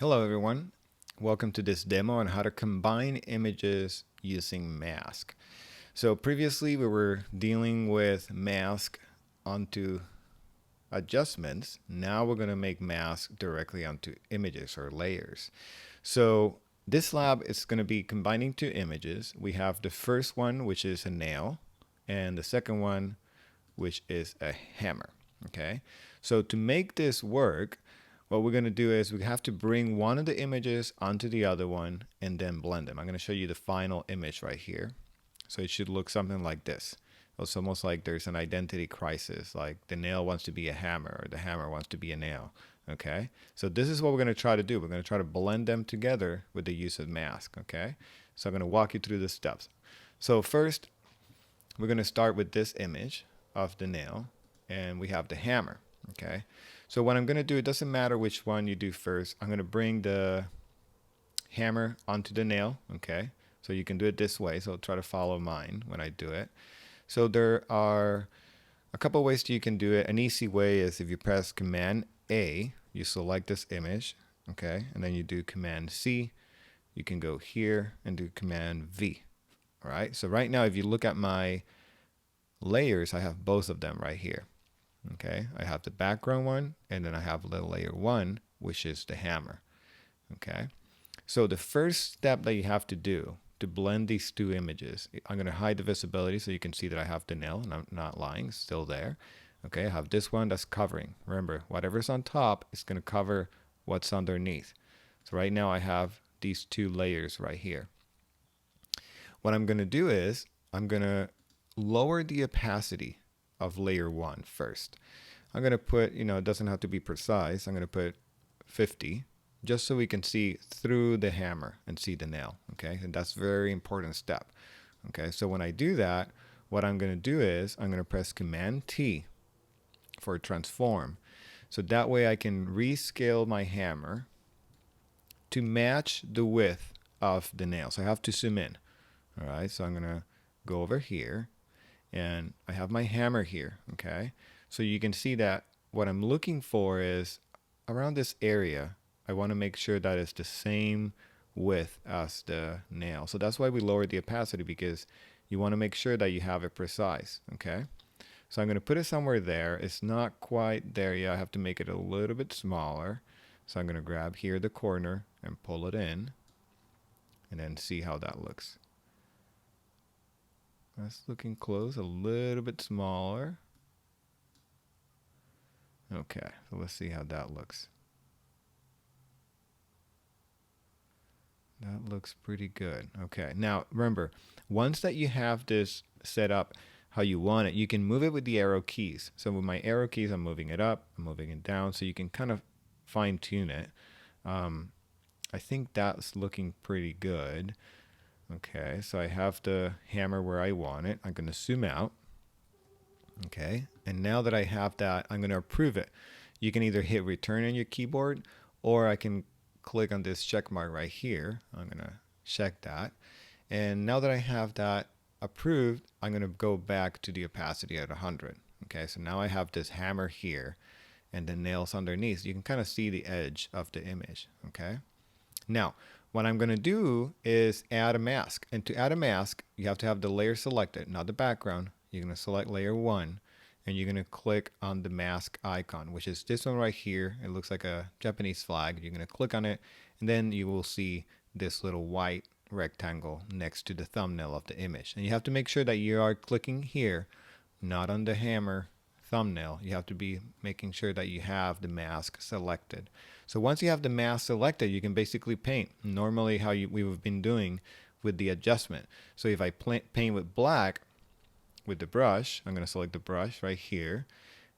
Hello everyone, welcome to this demo on how to combine images using mask. So previously we were dealing with mask onto adjustments. Now we're going to make mask directly onto images or layers. So this lab is going to be combining two images. We have the first one, which is a nail, and the second one, which is a hammer. Okay, so to make this work, what we're going to do is we have to bring one of the images onto the other one and then blend them. I'm going to show you the final image right here. So it should look something like this. It's almost like there's an identity crisis, like the nail wants to be a hammer or the hammer wants to be a nail. Okay, so this is what we're going to try to do. We're going to try to blend them together with the use of mask. Okay, so I'm going to walk you through the steps. So first, we're going to start with this image of the nail, and we have the hammer. Okay, so what I'm going to do, it doesn't matter which one you do first. I'm going to bring the hammer onto the nail. Okay, so you can do it this way. So try to follow mine when I do it. So there are a couple ways you can do it. An easy way is if you press Command A, you select this image. Okay, and then you do Command C. You can go here and do Command V. All right, so right now if you look at my layers, I have both of them right here. Okay, I have the background one, and then I have the layer one, which is the hammer. Okay, so the first step that you have to do to blend these two images, I'm going to hide the visibility so you can see that I have the nail and I'm not lying, it's still there. Okay, I have this one that's covering. Remember, whatever's on top is going to cover what's underneath. So right now I have these two layers right here. What I'm going to do is I'm going to lower the opacity of layer one first. I'm going to put, it doesn't have to be precise. I'm going to put 50 just so we can see through the hammer and see the nail. Okay, and that's a very important step. Okay, so when I do that, what I'm going to do is I'm going to press Command T for transform. So that way I can rescale my hammer to match the width of the nail. So I have to zoom in. All right, so I'm going to go over here and I have my hammer here. Okay, so you can see that what I'm looking for is around this area. I want to make sure that it's the same width as the nail. So that's why we lowered the opacity, because you want to make sure that you have it precise. Okay, so I'm going to put it somewhere there. It's not quite there yet. I have to make it a little bit smaller. So I'm going to grab here the corner and pull it in and then see how that looks. That's looking close, a little bit smaller. Okay, so let's see how that looks. That looks pretty good. Okay, now remember, once that you have this set up how you want it, you can move it with the arrow keys. So with my arrow keys, I'm moving it up, I'm moving it down, so you can kind of fine tune it. I think that's looking pretty good. Okay, so I have the hammer where I want it. I'm going to zoom out. Okay, and now that I have that, I'm going to approve it. You can either hit return on your keyboard, or I can click on this check mark right here. I'm going to check that. And now that I have that approved, I'm going to go back to the opacity at 100. Okay, so now I have this hammer here and the nails underneath. You can kind of see the edge of the image. Okay, now what I'm going to do is add a mask. And to add a mask, you have to have the layer selected, not the background. You're going to select layer one, and you're going to click on the mask icon, which is this one right here. It looks like a Japanese flag. You're going to click on it, and then you will see this little white rectangle next to the thumbnail of the image. And you have to make sure that you are clicking here, not on the hammer thumbnail. You have to be making sure that you have the mask selected. So once you have the mask selected, you can basically paint normally how we've been doing with the adjustment. So if I paint with black with the brush, I'm going to select the brush right here,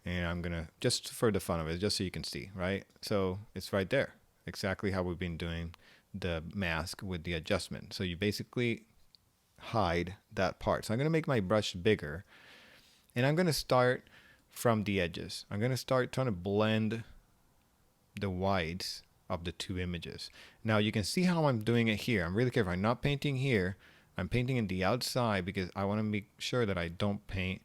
and I'm going to, just for the fun of it, just so you can see, right? So it's right there, exactly how we've been doing the mask with the adjustment. So you basically hide that part. So I'm going to make my brush bigger, and I'm going to start from the edges. I'm going to start trying to blend the whites of the two images. Now you can see how I'm doing it here. I'm really careful. I'm not painting here. I'm painting in the outside because I want to make sure that I don't paint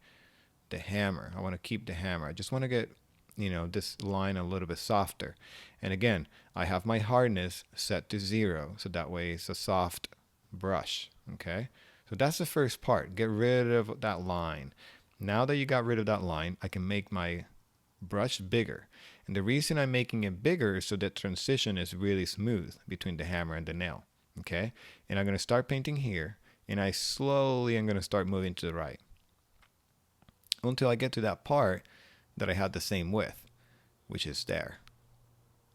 the hammer. I want to keep the hammer. I just want to get this line a little bit softer. And again, I have my hardness set to 0, so that way it's a soft brush. Okay, so that's the first part. Get rid of that line. Now that you got rid of that line, I can make my brush bigger. And the reason I'm making it bigger is so that transition is really smooth between the hammer and the nail. Okay, and I'm going to start painting here, and I slowly am going to start moving to the right until I get to that part that I had the same width, which is there.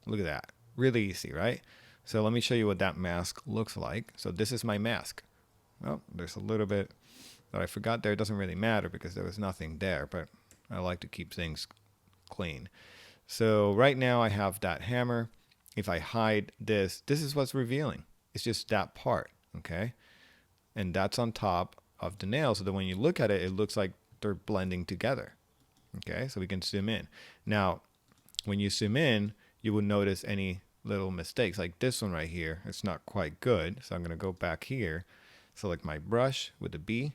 Look at that. Really easy, right? So let me show you what that mask looks like. So this is my mask. Well, there's a little bit that I forgot there. It doesn't really matter because there was nothing there, but I like to keep things clean. So right now I have that hammer. If I hide this, this is what's revealing. It's just that part, okay? And that's on top of the nail, so that when you look at it, it looks like they're blending together. Okay, so we can zoom in. Now, when you zoom in, you will notice any little mistakes, like this one right here. It's not quite good, so I'm going to go back here, select my brush with the B,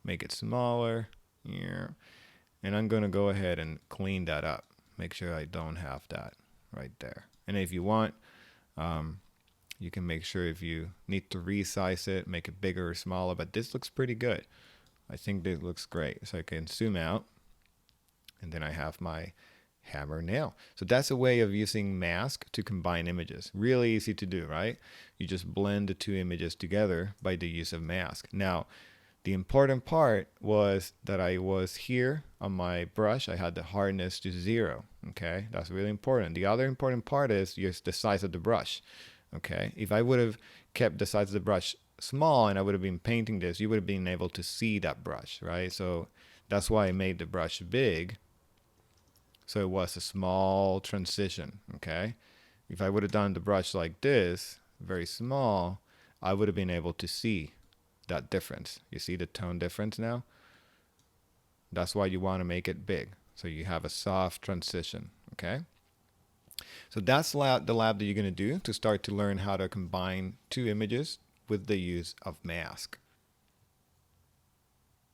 make it smaller, and I'm going to go ahead and clean that up. Make sure I don't have that right there. And if you want, you can make sure if you need to resize it, make it bigger or smaller, but this looks pretty good. I think this looks great. So I can zoom out, and then I have my hammer nail. So that's a way of using mask to combine images. Really easy to do, right? You just blend the two images together by the use of mask. Now, the important part was that I was here on my brush. I had the hardness to 0. Okay, that's really important. The other important part is just the size of the brush. Okay, if I would have kept the size of the brush small and I would have been painting this, you would have been able to see that brush, right? So that's why I made the brush big. So it was a small transition, okay? If I would have done the brush like this, very small, I would have been able to see that difference. You see the tone difference now? That's why you want to make it big, so you have a soft transition, okay? So that's the lab that you're going to do to start to learn how to combine two images with the use of mask.